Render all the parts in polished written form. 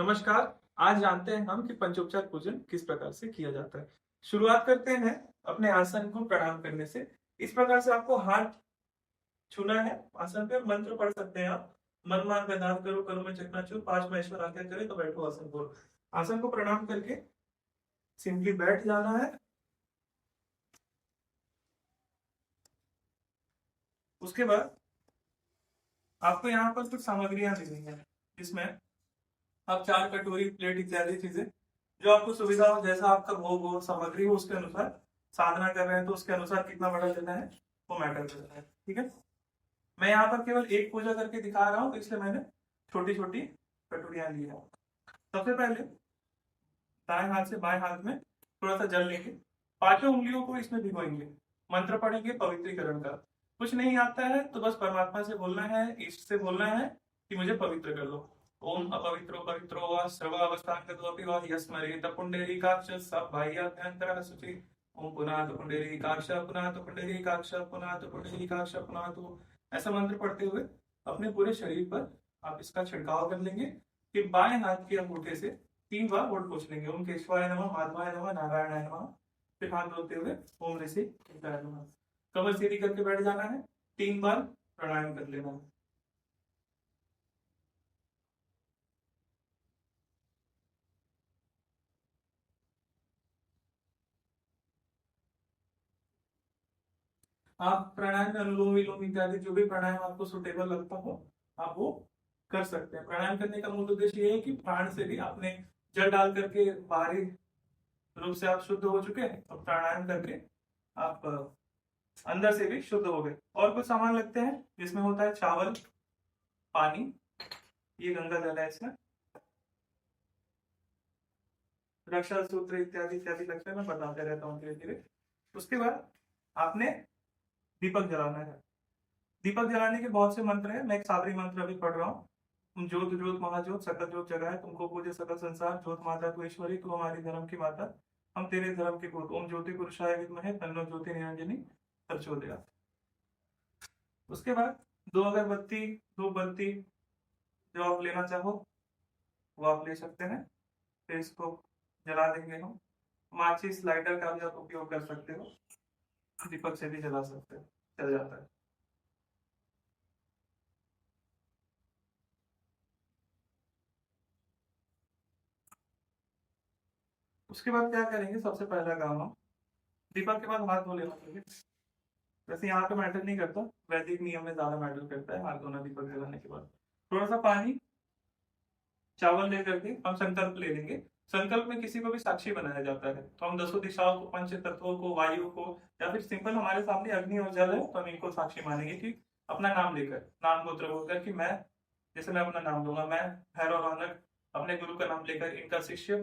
नमस्कार। आज जानते हैं हम कि पंचोपचार पूजन किस प्रकार से किया जाता है। शुरुआत करते हैं अपने आसन को प्रणाम करने से। इस प्रकार से आपको हाथ छूना है आसन पे। मंत्र पढ़ सकते हैं आप। मन मान वेदांत करो करो में चकनाचूर, पांच महेश्वर आज्ञा करे तो बैठो आसन को। आसन को प्रणाम करके सिंपली बैठ जाना है। उसके बाद आपको यहाँ पर कुछ सामग्रियां देनी है, जिसमें आप चार कटोरी, प्लेट इत्यादि चीजें जो आपको सुविधा हो, जैसा आपका भोग हो, सामग्री हो, उसके अनुसार साधना कर रहे हैं तो उसके अनुसार कितना बड़ा लेना है वो मैटर करता है। ठीक है, मैं यहाँ पर केवल एक पूजा करके दिखा रहा हूँ, तो इसलिए मैंने छोटी छोटी कटोरियां ली है। सबसे पहले दाएं हाथ से बाएं हाथ में थोड़ा सा जल लेंगे। पांचों उंगलियों को इसमें भिगोएंगे। मंत्र पढ़ेंगे पवित्रीकरण का। कुछ नहीं आता है तो बस परमात्मा से बोलना है, इष्ट से बोलना है कि मुझे पवित्र कर दो। ओम अपवित्रो पवित्रो वा सर्वावस्थांगतोऽपि वा यस्मरेत पुंडरीकाक्ष सबाह्याभ्यन्तरः शुचिः। ओम पुनातु पुंडरीकाक्ष पुनातु पुंडरीकाक्ष पुनातु पुंडरीकाक्ष पुनातु। ऐसा मंत्र पढ़ते हुए अपने पूरे शरीर पर आप इसका छिड़काव कर लेंगे। कि बाएं हाथ के अंगूठे से 3 बार ओट पोछ लेंगे। ओम केशवाय नमः, माधवाय नमः, नारायणाय नमः। फिर हाथ धोते हुए ओम ऋषि केशवाय नमः। कमर सीधी करके बैठ जाना है। 3 बार प्राणायाम कर लेना है। आप प्राणायाम में अनुलोम विलोम इत्यादि जो भी प्राणायाम आपको सुटेबल लगता हो आप वो कर सकते हैं। प्राणायाम करने का मूल उद्देश्य ये है कि प्राण से भी आपने जल डाल करके बाहरी रूप से आप शुद्ध हो चुके हैं, और प्राणायाम करके आप अंदर से भी शुद्ध हो गए। और कुछ सामान लगते हैं जिसमें होता है चावल, पानी, ये गंगा जल है इसमें, रक्षा सूत्र इत्यादि इत्यादि लगते हैं, मैं बताते रहता हूँ धीरे धीरे। उसके बाद आपने दीपक जलाना है। दीपक जलाने के बहुत से मंत्र हैं, मैं एक साबरी मंत्र अभी पढ़ रहा हूँ। ज्योत ज्योत महाज्योत सकल ज्योत जगह है, तुमको पूजे सकल संसार, ज्योत माता तू ईश्वरी, तू हमारी धर्म की माता, हम तेरे धर्म के पुत्र। ओम ज्योति पुरुषाय विद्महे तन्नो ज्योति निरंजनी प्रचोदयात्। उसके बाद 2 अगरबत्ती, 2 बत्ती जो आप लेना चाहो वो आप ले सकते हैं। फिर इसको जला देंगे हम। माचिस, लाइटर का भी आप उपयोग कर सकते हो, दीपक से भी जला सकते हो, चल जाता है। उसके बाद क्या करेंगे, सबसे पहला काम हम दीपक के बाद हाथ धो लेना चाहिए। वैसे यहाँ पे मैटर नहीं करता, वैदिक नियम में ज्यादा मैटर करता है हाथ धोना दीपक जलाने के बाद। थोड़ा सा पानी, चावल लेकर के हम संकल्प ले लेंगे। संकल्प में किसी को भी साक्षी बनाया जाता है, तो हम 10 दिशाओं को, पंच तत्वों को, वायु को, या फिर सिंपल हमारे सामने अग्नि और जल है तो हम इनको साक्षी मानेंगे कि अपना नाम लेकर, नाम गोत्र बोलकर कि मैं, जैसे मैं अपना नाम दूंगा, मैं भैरव रौनक अपने गुरु का नाम लेकर इनका शिष्य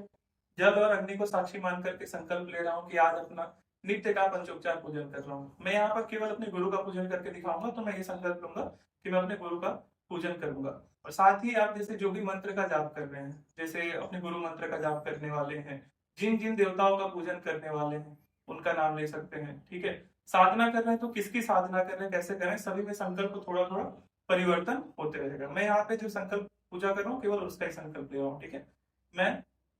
जल और अग्नि को साक्षी मान करके संकल्प ले रहा हूँ कि आज अपना नित्य का पंचोपचार पूजन कर रहा हूँ। मैं यहाँ पर केवल अपने गुरु का पूजन करके दिखाऊंगा, तो मैं ये संकल्प लूंगा कि मैं अपने गुरु का पूजन करूंगा। और साथ ही आप जैसे जो भी मंत्र का जाप कर रहे हैं, जैसे अपने गुरु मंत्र का जाप करने वाले हैं, जिन जिन देवताओं का पूजन करने वाले हैं उनका नाम ले सकते हैं। ठीक है, साधना कर रहे हैं तो किसकी साधना कर रहे हैं, कैसे कर रहे हैं, सभी में संकल्प थोड़ा थोड़ा परिवर्तन होते रहेगा। मैं यहाँ पे जो संकल्प पूजा कर रहा हूँ केवल उसका ही संकल्प ले रहा हूँ। ठीक है, मैं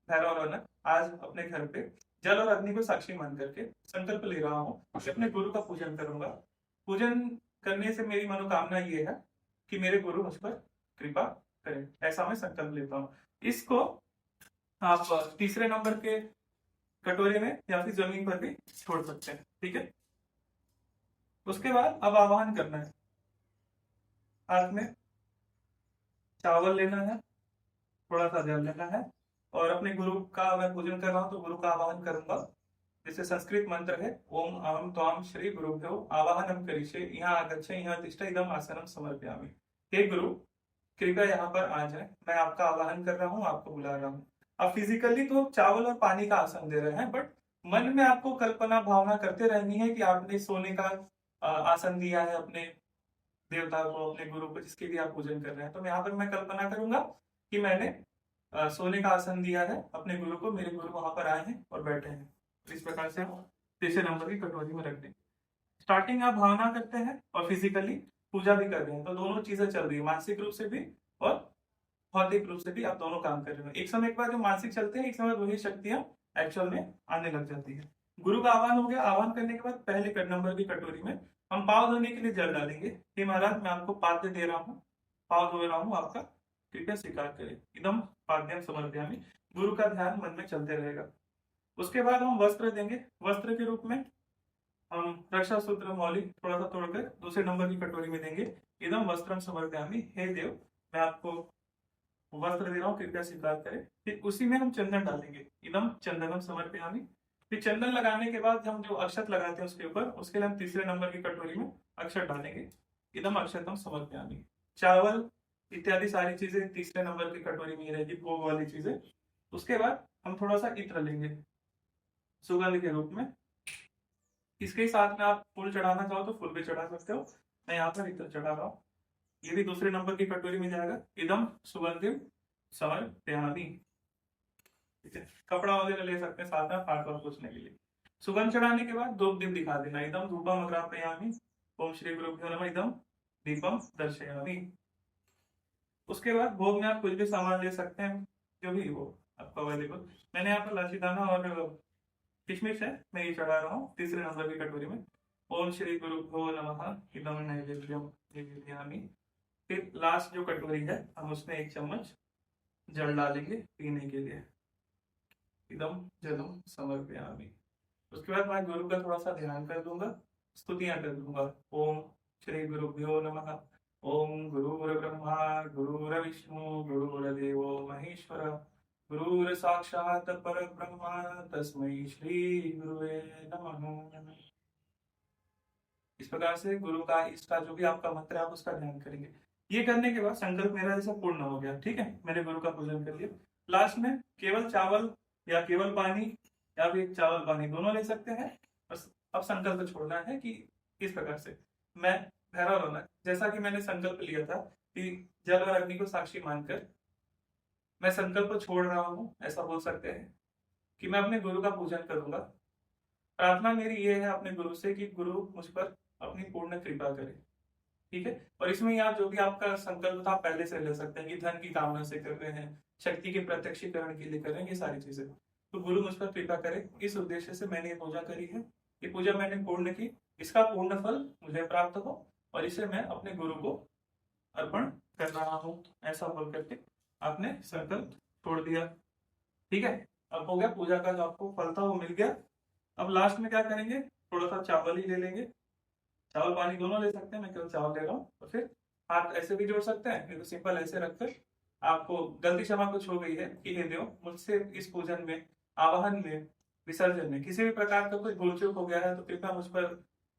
भैरव रौनक आज अपने घर पे जल और अग्नि को साक्षी मान करके संकल्प ले रहा हूँ कि अपने गुरु का पूजन करूंगा। पूजन करने से मेरी मनोकामना ये है कि मेरे गुरु मुझ पर कृपा करें, ऐसा मैं संकल्प लेता हूँ। इसको आप तीसरे नंबर के कटोरे में या फिर जमीन पर भी छोड़ सकते हैं। ठीक है, उसके बाद अब आवाहन करना है। हाथ में चावल लेना है, थोड़ा सा जल लेना है, और अपने गुरु का मैं पूजन कर रहा हूँ तो गुरु का आवाहन करूंगा। जैसे संस्कृत मंत्र है, ओम अहम त्वाम श्री गुरुभ्यो आवाहनम करिष्ये यहाँ आगच्छ यहाँ तिष्ठ इदम आसनम समर्पयामि। हे गुरु, कृपया यहाँ पर आ जाए, मैं आपका आवाहन कर रहा हूँ, आपको बुला रहा हूँ। आप फिजिकली तो चावल और पानी का आसन दे रहे हैं, बट मन में आपको कल्पना भावना करते रहनी है कि आपने सोने का आसन दिया है अपने देवता को, अपने गुरु को, जिसके भी आप पूजन कर रहे हैं। तो यहाँ पर मैं कल्पना करूंगा कि मैंने सोने का आसन दिया है अपने गुरु को, मेरे गुरु वहां पर आए हैं और बैठे हैं। तो इस प्रकार से हम तीसरे नंबर की कटोरी में रख दें। स्टार्टिंग आप भावना करते हैं और फिजिकली पूजा भी कर रहे हैं, तो दोनों चीजें चल रही है, मानसिक रूप से भी और भौतिक रूप से भी आप दोनों काम कर रहे हो। एक समय के बाद जो मानसिक चलते हैं, एक समय वही शक्तियां एक्चुअल में आने लग जाती है। गुरु का आह्वान हो गया। आह्वान करने के बाद पहले नंबर की कटोरी में हम पाव धोने के लिए जल डालेंगे। हे महाराज, मैं आपको पाद्य दे रहा हूँ, पाव धो रहा हूँ आपका, कृपया स्वीकार करें। एकदम पाद्यम समर्पयामि। गुरु का ध्यान मन में चलते रहेगा। उसके बाद हम वस्त्र देंगे। वस्त्र के रूप में हम रक्षा सूत्र मौली थोड़ा सा तोड़कर दूसरे नंबर की कटोरी में देंगे। एकदम वस्त्रम समर्पयामि। हे देव, मैं आपको वस्त्र दे रहा हूँ, कृपया स्वीकार करें। फिर उसी में हम चंदन डालेंगे। एकदम चंदनम समर्पयामि। फिर चंदन लगाने के बाद हम जो अक्षत लगाते हैं उसके ऊपर, उसके लिए हम तीसरे नंबर की कटोरी में अक्षत डालेंगे। एकदम अक्षतम समर्पयामि। चावल इत्यादि सारी चीजें तीसरे नंबर की कटोरी में रहेगी, भोग वाली चीजें। उसके बाद हम थोड़ा सा इत्र लेंगे सुगंध के रूप में। इसके साथ में आप फूल चढ़ाना चाहो तो फूल भी चढ़ा सकते हो। मैं यहाँ पर इत्र चढ़ा रहा हूँ। ये भी दूसरे नंबर की कटोरी में जाएगा। एकदम सुगंधिम समर्पयामि। ठीक है, कपड़ा वगैरह ले सकते हैं साथ में हाथ पर पोंछने के लिए। सुगंध चढ़ाने के बाद धूप दीप दिखा देना। एकदम धूपम अग्रापयामि। ओम श्री गुरुभ्यो नमः। एकदम दीपम दर्शयामि। उसके बाद भोग में आप कुछ भी सामान ले सकते हैं, जो भी हो आपको अवेलेबल। मैंने यहाँ पर लाचीदाना और किशमिश है, मैं ये चढ़ा रहा हूँ तीसरे नंबर की कटोरी में। ओम श्री गुरुभ्यो नमः। एकदम नैवेद्यम निवेदयामि। फिर लास्ट जो कटोरी है हम उसमें 1 चम्मच जल डालेंगे पीने के लिए। एकदम जलम समर्पयामि। उसके बाद मैं गुरु का थोड़ा सा ध्यान कर दूंगा, स्तुतियां कर दूंगा। ओम श्री गुरुभ्यो नमः। ओम गुरुर्ब्रह्मा गुरुर्विष्णु गुरुर्देवो महेश्वर गुरुर साक्षात परब्रह्म तस्मै श्री गुरुवे नमः। इस प्रकार से गुरु का इसका जो भी आपका मंत्र है आप उसका ध्यान करेंगे। ये करने के बाद संकल्प मेरा जैसा पूर्ण हो गया। ठीक है, मैंने गुरु का पूजन कर लिया। लास्ट में केवल चावल या केवल पानी या फिर चावल पानी दोनों ले सकते हैं। बस अब संकल्प छोड़ना है कि इस प्रकार से मैं भैरव रौनक, जैसा कि मैंने संकल्प लिया था कि जल और अग्नि को साक्षी मानकर मैं संकल्प छोड़ रहा हूं, ऐसा बोल सकते हैं कि मैं अपने गुरु का पूजन करूंगा। प्रार्थना मेरी ये है अपने गुरु से कि गुरु मुझ पर अपनी पूर्ण कृपा करे। ठीक है, और इसमें आप जो भी आपका संकल्प था पहले से ले सकते हैं कि धन की कामना से कर रहे हैं, शक्ति के प्रत्यक्षीकरण के लिए कर रहे हैं, ये सारी चीजें। तो गुरु मुझ पर कृपा करे, इस उद्देश्य से मैंने ये पूजा करी है। ये पूजा मैंने पूर्ण की, इसका पूर्ण फल मुझे प्राप्त हो और इसे मैं अपने गुरु को अर्पण कर रहा हूँ, ऐसा बोल करके आपने संकल्प छोड़ दिया। ठीक है, अब हो गया पूजा का जो आपको फल था वो मिल गया। अब लास्ट में क्या करेंगे, थोड़ा सा चावल ही ले लेंगे। चावल पानी दोनों ले सकते हैं, मैं केवल चावल ले रहा हूँ। और फिर हाथ ऐसे भी जोड़ सकते हैं, नहीं तो सिंपल ऐसे रखकर आपको गलती क्षमा कुछ हो गई है कि हे देव, मुझसे इस पूजन में, आवाहन में, विसर्जन में किसी भी प्रकार का कोई भूल चूक हो गया है तो कृपया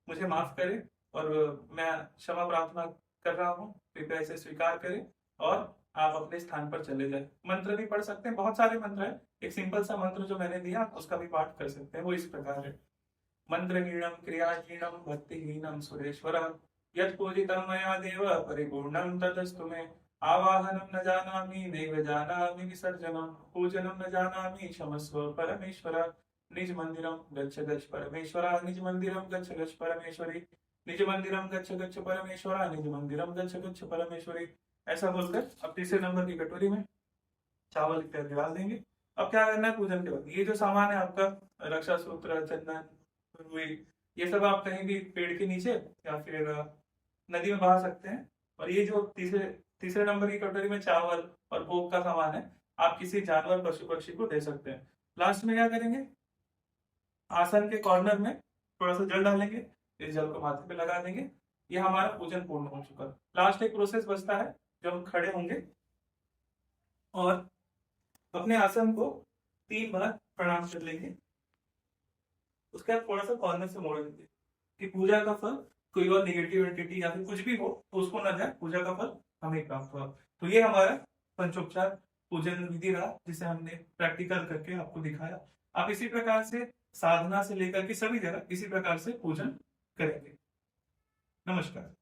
मुझे माफ करे और मैं क्षमा प्रार्थना कर रहा हूँ, कृपया इसे स्वीकार करें और आप अपने स्थान पर चले जाए। मंत्र भी पढ़ सकते हैं, बहुत सारे मंत्र है। एक सिंपल सा मंत्र जो मैंने दिया उसका भी पाठ कर सकते हैं। वो इस प्रकार है। मंत्रहीनम क्रियाहीनम भक्तिहीनम सुरेश्वरः यत् पूजितं मया देव परिपूर्णं तदस्तु मे। आवाहनं न जानामि नैव जानामि विसर्जनं पूजनं न जानामि क्षमस्व परमेश्वर। निज मंदिरं गच्छ परमेश्वर निज मंदिरं गच्छ परमेश्वरी निज मंदिरं गच्छ परमेश्वर निज मंदिरं गच्छ परमेश्वरी। ऐसा बोलकर अब तीसरे नंबर की कटोरी में चावल इत्यादि डाल देंगे। अब क्या करना है पूजन के बाद, ये जो सामान है आपका रक्षा सूत्र, चंदन, रुई, ये सब आप कहीं भी पेड़ के नीचे या फिर नदी में बहा सकते हैं। और ये जो तीसरे नंबर की कटोरी में चावल और भोग का सामान है, आप किसी जानवर पशु पक्षी को दे सकते हैं। लास्ट में क्या करेंगे, आसन के कॉर्नर में थोड़ा सा जल डालेंगे, इस जल को माथे पे लगा देंगे। ये हमारा पूजन पूर्ण हो चुका। लास्ट एक प्रोसेस बचता है, जब हम खड़े होंगे और अपने आसन को 3 बार प्रणाम कर लेंगे। उसके बाद थोड़ा सा कॉर्नर से मोड़ देंगे कि पूजा का फल कोई और नेगेटिव एंटिटी या फिर कुछ भी हो तो उसको न जाए, पूजा का फल हमें प्राप्त हुआ। तो ये हमारा पंचोपचार पूजन विधि रहा, जिसे हमने प्रैक्टिकल करके आपको दिखाया। आप इसी प्रकार से साधना से लेकर के सभी जगह इसी प्रकार से पूजन करेंगे। नमस्कार।